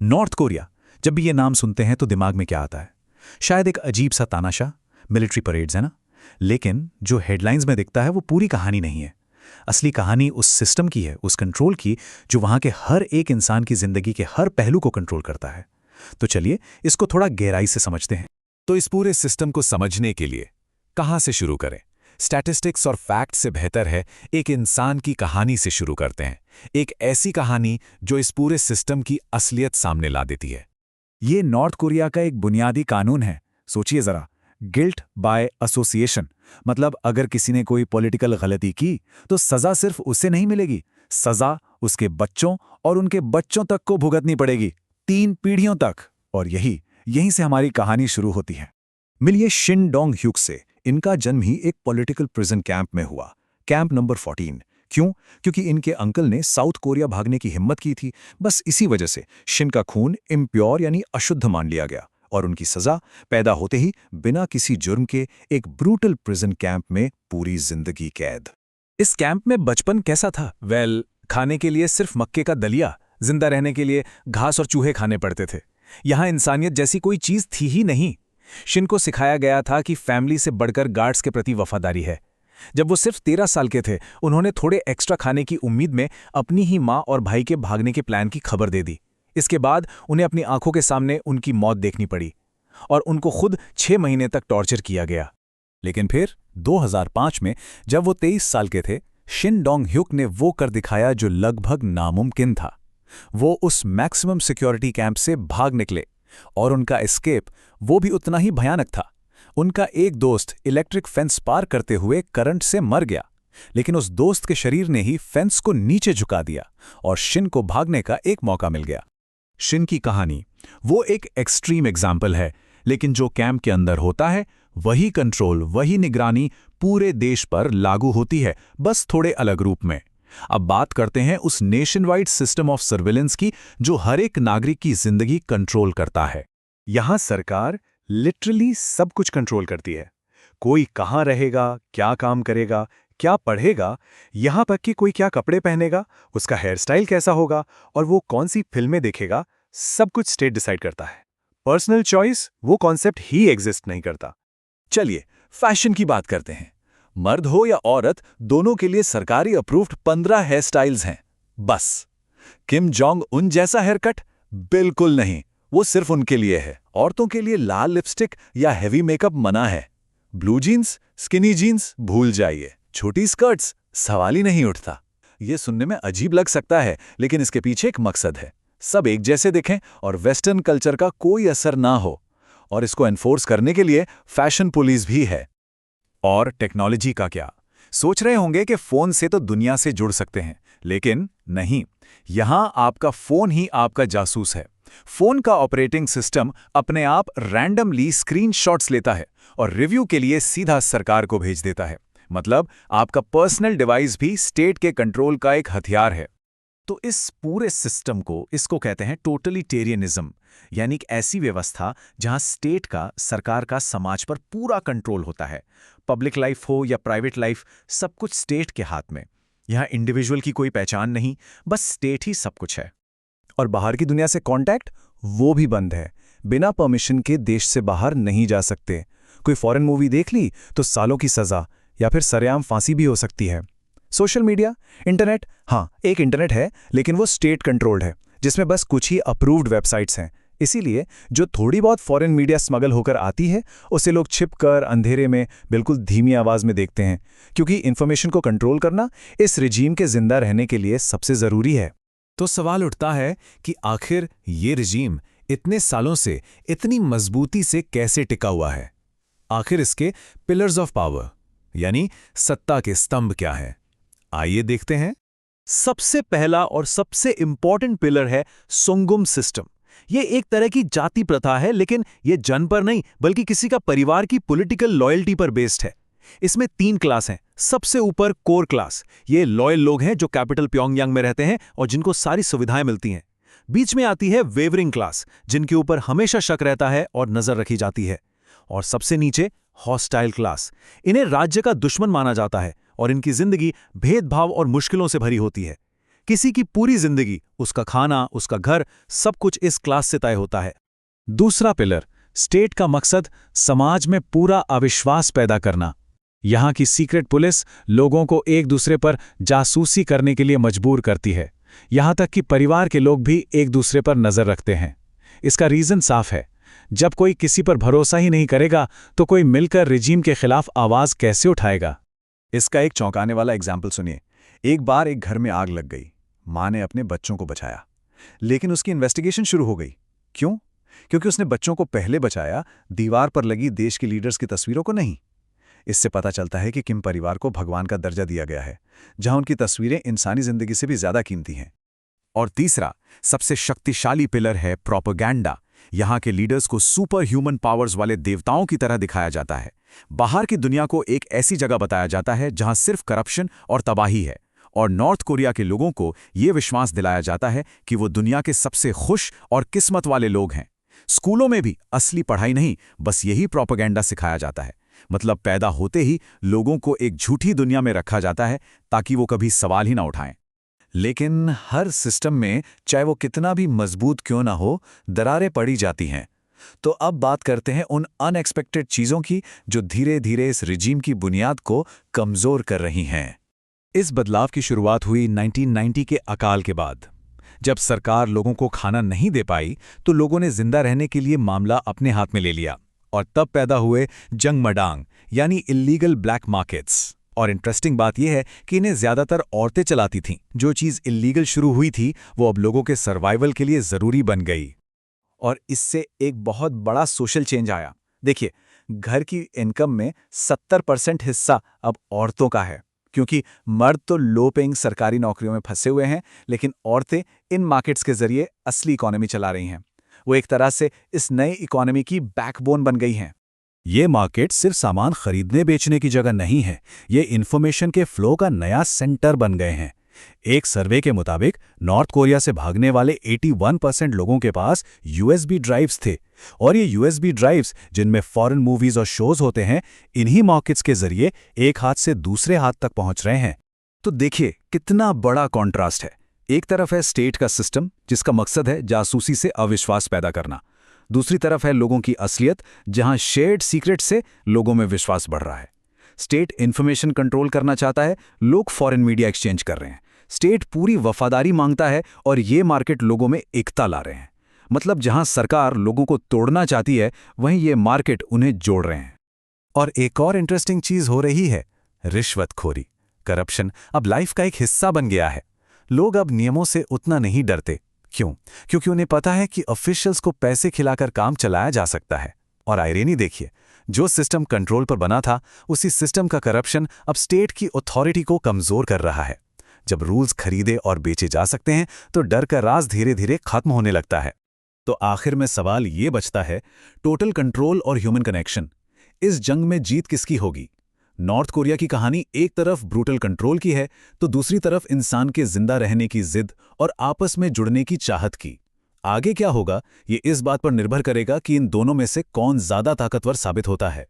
North Korea, जब भी ये नाम सुनते हैं तो दिमाग में क्या आता है? शायद एक अजीब सा तानाशाह, मिलिट्री परेड्स, है ना? लेकिन जो हेडलाइंस में दिखता है वो पूरी कहानी नहीं है। असली कहानी उस सिस्टम की है, उस कंट्रोल की, जो वहाँ के हर एक इंसान की जिंदगी के हर पहलू को कंट्रोल करता है। तो चलिए इसको थोड़ा गहराई से समझते हैं। तो इस पूरे सिस्टम को समझने के लिए कहाँ से शुरू करें? स्टैटिस्टिक्स और फैक्ट से बेहतर है एक इंसान की कहानी से शुरू करते हैं। एक ऐसी कहानी जो इस पूरे सिस्टम की असलियत सामने ला देती है। ये नॉर्थ कोरिया का एक बुनियादी कानून है। सोचिए जरा, गिल्ट बाय एसोसिएशन, मतलब अगर किसी ने कोई पॉलिटिकल गलती की तो सजा सिर्फ उसे नहीं मिलेगी, सजा उसके बच्चों और उनके बच्चों तक को भुगतनी पड़ेगी, 3 पीढ़ियों तक। और यहीं से हमारी कहानी शुरू होती है। मिलिए शिन डोंग ह्यूक से। इनका जन्म ही एक पॉलिटिकल प्रिजन कैंप में हुआ, कैंप नंबर 14। क्यों? क्योंकि इनके अंकल ने साउथ कोरिया भागने की हिम्मत की थी। बस इसी वजह से शिन का खून इम्प्योर यानी अशुद्ध मान लिया गया और उनकी सजा पैदा होते ही बिना किसी जुर्म के एक ब्रूटल प्रिजन कैंप में पूरी जिंदगी कैद। इस कैंप में बचपन कैसा था? खाने के लिए सिर्फ मक्के का दलिया, जिंदा रहने के लिए घास और चूहे खाने पड़ते थे। यहां इंसानियत जैसी कोई चीज थी ही नहीं। शिन को सिखाया गया था कि फैमिली से बढ़कर गार्ड्स के प्रति वफादारी है। जब वो सिर्फ 13 साल के थे, उन्होंने थोड़े एक्स्ट्रा खाने की उम्मीद में अपनी ही माँ और भाई के भागने के प्लान की खबर दे दी। इसके बाद उन्हें अपनी आंखों के सामने उनकी मौत देखनी पड़ी और उनको खुद 6 महीने तक टॉर्चर किया गया। लेकिन फिर 2005 में जब वो 23 साल के थे, शिन डोंग ह्यूक ने वो कर दिखाया जो लगभग नामुमकिन था। वो उस मैक्सिमम सिक्योरिटी कैंप से भाग निकले और उनका एस्केप वो भी उतना ही भयानक था। उनका एक दोस्त इलेक्ट्रिक फेंस पार करते हुए करंट से मर गया, लेकिन उस दोस्त के शरीर ने ही फेंस को नीचे झुका दिया और शिन को भागने का एक मौका मिल गया। शिन की कहानी वो एक एक्सट्रीम एग्जाम्पल है, लेकिन जो कैंप के अंदर होता है वही कंट्रोल, वही निगरानी पूरे देश पर लागू होती है, बस थोड़े अलग रूप में। अब बात करते हैं उस nation wide system of surveillance की जो हर एक नागरिक की जिंदगी कंट्रोल करता है। यहां सरकार लिटरली सब कुछ कंट्रोल करती है। कोई कहां रहेगा, क्या काम करेगा, क्या पढ़ेगा, यहां तक कि कोई क्या कपड़े पहनेगा, उसका हेयर स्टाइल कैसा होगा और वो कौन सी फिल्में देखेगा, सब कुछ स्टेट डिसाइड करता है। पर्सनल चॉइस वो कॉन्सेप्ट ही एग्जिस्ट नहीं करता। चलिए फैशन की बात करते हैं। मर्द हो या औरत, दोनों के लिए सरकारी अप्रूव्ड 15 हेयर स्टाइल्स हैं। बस किम जोंग उन जैसा हेयर कट बिल्कुल नहीं, वो सिर्फ उनके लिए है। औरतों के लिए लाल लिपस्टिक या हेवी मेकअप मना है। ब्लू जीन्स, स्किनी जीन्स भूल जाइए। छोटी स्कर्ट्स सवाल ही नहीं उठता। ये सुनने में अजीब लग सकता है, लेकिन इसके पीछे एक मकसद है। सब एक जैसे दिखें और वेस्टर्न कल्चर का कोई असर ना हो। और इसको एनफोर्स करने के लिए फैशन पुलिस भी है। और टेक्नोलॉजी का क्या? सोच रहे होंगे कि फोन से तो दुनिया से जुड़ सकते हैं, लेकिन नहीं। यहां आपका फोन ही आपका जासूस है। फोन का ऑपरेटिंग सिस्टम अपने आप रैंडमली स्क्रीनशॉट्स लेता है और रिव्यू के लिए सीधा सरकार को भेज देता है। मतलब आपका पर्सनल डिवाइस भी स्टेट के कंट्रोल का एक हथियार है। तो इस पूरे सिस्टम को, इसको कहते हैं टोटलिटेरियनिज्म, यानी एक ऐसी व्यवस्था जहां स्टेट का, सरकार का समाज पर पूरा कंट्रोल होता है। पब्लिक लाइफ हो या प्राइवेट लाइफ, सब कुछ स्टेट के हाथ में। यहां इंडिविजुअल की कोई पहचान नहीं, बस स्टेट ही सब कुछ है। और बाहर की दुनिया से कांटेक्ट वो भी बंद है। बिना परमिशन के देश से बाहर नहीं जा सकते। कोई फॉरेन मूवी देख ली तो सालों की सजा या फिर सरेआम फांसी भी हो सकती है। सोशल मीडिया, इंटरनेट, हाँ एक इंटरनेट है, लेकिन वो स्टेट कंट्रोल्ड है, जिसमें बस कुछ ही अप्रूव्ड वेबसाइट्स हैं। इसीलिए जो थोड़ी बहुत फॉरेन मीडिया स्मगल होकर आती है, उसे लोग छिपकर अंधेरे में बिल्कुल धीमी आवाज में देखते हैं, क्योंकि इंफॉर्मेशन को कंट्रोल करना इस रिजीम के जिंदा रहने के लिए सबसे जरूरी है। तो सवाल उठता है कि आखिर ये रिजीम इतने सालों से इतनी मजबूती से कैसे टिका हुआ है? आखिर इसके पिलर्स ऑफ पावर यानी सत्ता के स्तंभ क्या हैं? आइए देखते हैं। सबसे पहला और सबसे इंपॉर्टेंट पिलर है सोंगुम सिस्टम। ये एक तरह की जाति प्रथा है, लेकिन ये जन पर नहीं बल्कि किसी का परिवार की पॉलिटिकल लॉयल्टी पर बेस्ड है। इसमें 3 क्लास हैं। सबसे ऊपर कोर क्लास, ये लॉयल लोग हैं जो कैपिटल प्योंगयांग में रहते हैं और जिनको सारी सुविधाएं मिलती हैं। बीच में आती है वेवरिंग क्लास, जिनके ऊपर हमेशा शक रहता है और नजर रखी जाती है। और सबसे नीचे हॉस्टाइल क्लास, इन्हें राज्य का दुश्मन माना जाता है और इनकी जिंदगी भेदभाव और मुश्किलों से भरी होती है। किसी की पूरी जिंदगी, उसका खाना, उसका घर, सब कुछ इस क्लास से तय होता है। दूसरा पिलर, स्टेट का मकसद समाज में पूरा अविश्वास पैदा करना। यहाँ की सीक्रेट पुलिस लोगों को एक दूसरे पर जासूसी करने के लिए मजबूर करती है। यहाँ तक कि परिवार के लोग भी एक दूसरे पर नजर रखते हैं। इसका रीजन साफ है, जब कोई किसी पर भरोसा ही नहीं करेगा तो कोई मिलकर रिजीम के खिलाफ आवाज कैसे उठाएगा। इसका एक चौंकाने वाला एग्जाम्पल सुनिए। एक बार एक घर में आग लग गई। माँ ने अपने बच्चों को बचाया, लेकिन उसकी इन्वेस्टिगेशन शुरू हो गई। क्यों? क्योंकि उसने बच्चों को पहले बचाया, दीवार पर लगी देश के लीडर्स की तस्वीरों को नहीं। इससे पता चलता है कि किम परिवार को भगवान का दर्जा दिया गया है, जहां उनकी तस्वीरें इंसानी जिंदगी से भी ज्यादा कीमती हैं। और तीसरा, सबसे शक्तिशाली पिलर है प्रोपेगेंडा। यहाँ के लीडर्स को सुपर ह्यूमन पावर्स वाले देवताओं की तरह दिखाया जाता है। बाहर की दुनिया को एक ऐसी जगह बताया जाता है जहां सिर्फ करप्शन और तबाही है, और नॉर्थ कोरिया के लोगों को ये विश्वास दिलाया जाता है कि वो दुनिया के सबसे खुश और किस्मत वाले लोग हैं। स्कूलों में भी असली पढ़ाई नहीं, बस यही प्रोपेगेंडा सिखाया जाता है। मतलब पैदा होते ही लोगों को एक झूठी दुनिया में रखा जाता है ताकि वो कभी सवाल ही ना उठाएं। लेकिन हर सिस्टम में, चाहे वो कितना भी मजबूत क्यों ना हो, दरारें पड़ी जाती हैं। तो अब बात करते हैं उन अनएक्सपेक्टेड चीज़ों की जो धीरे धीरे इस रिजीम की बुनियाद को कमज़ोर कर रही हैं। इस बदलाव की शुरुआत हुई 1990 के अकाल के बाद। जब सरकार लोगों को खाना नहीं दे पाई तो लोगों ने जिंदा रहने के लिए मामला अपने हाथ में ले लिया, और तब पैदा हुए जंगमडांग, यानी इल्लीगल ब्लैक मार्केट्स। और इंटरेस्टिंग बात यह है कि इन्हें ज्यादातर औरतें चलाती थीं। जो चीज़ इल्लीगल शुरू हुई थी वो अब लोगों के सर्वाइवल के लिए ज़रूरी बन गई। और इससे एक बहुत बड़ा सोशल चेंज आया। देखिए, घर की इनकम में 70% हिस्सा अब औरतों का है, क्योंकि मर्द तो लो पेइंग सरकारी नौकरियों में फंसे हुए हैं, लेकिन औरतें इन मार्केट्स के जरिए असली इकोनॉमी चला रही हैं। वो एक तरह से इस नई इकोनॉमी की बैकबोन बन गई हैं। ये मार्केट सिर्फ सामान खरीदने बेचने की जगह नहीं है, ये इन्फॉर्मेशन के फ्लो का नया सेंटर बन गए हैं। एक सर्वे के मुताबिक नॉर्थ कोरिया से भागने वाले 81% लोगों के पास यूएसबी ड्राइव्स थे, और ये यूएसबी ड्राइव्स, जिनमें फॉरेन मूवीज और शोज होते हैं, इन्हीं मार्केट्स के जरिए एक हाथ से दूसरे हाथ तक पहुंच रहे हैं। तो देखिए कितना बड़ा कॉन्ट्रास्ट है। एक तरफ है स्टेट का सिस्टम, जिसका मकसद है जासूसी से अविश्वास पैदा करना। दूसरी तरफ है लोगों की असलियत, जहां शेयर्ड सीक्रेट से लोगों में विश्वास बढ़ रहा है। स्टेट इन्फॉर्मेशन कंट्रोल करना चाहता है, लोग फॉरेन मीडिया एक्सचेंज कर रहे हैं। स्टेट पूरी वफादारी मांगता है, और ये मार्केट लोगों में एकता ला रहे हैं। मतलब जहां सरकार लोगों को तोड़ना चाहती है, वहीं ये मार्केट उन्हें जोड़ रहे हैं। और एक और इंटरेस्टिंग चीज हो रही है, रिश्वतखोरी। करप्शन अब लाइफ का एक हिस्सा बन गया है। लोग अब नियमों से उतना नहीं डरते। क्यों? क्योंकि उन्हें पता है कि ऑफिशियल्स को पैसे खिलाकर काम चलाया जा सकता है। और आयरनी देखिए, जो सिस्टम कंट्रोल पर बना था, उसी सिस्टम का करप्शन अब स्टेट की अथॉरिटी को कमजोर कर रहा है। जब रूल्स खरीदे और बेचे जा सकते हैं तो डर का राज धीरे धीरे खत्म होने लगता है। तो आखिर में सवाल ये बचता है, टोटल कंट्रोल और ह्यूमन कनेक्शन, इस जंग में जीत किसकी होगी? नॉर्थ कोरिया की कहानी एक तरफ ब्रूटल कंट्रोल की है, तो दूसरी तरफ इंसान के जिंदा रहने की जिद और आपस में जुड़ने की चाहत की। आगे क्या होगा, ये इस बात पर निर्भर करेगा कि इन दोनों में से कौन ज्यादा ताकतवर साबित होता है।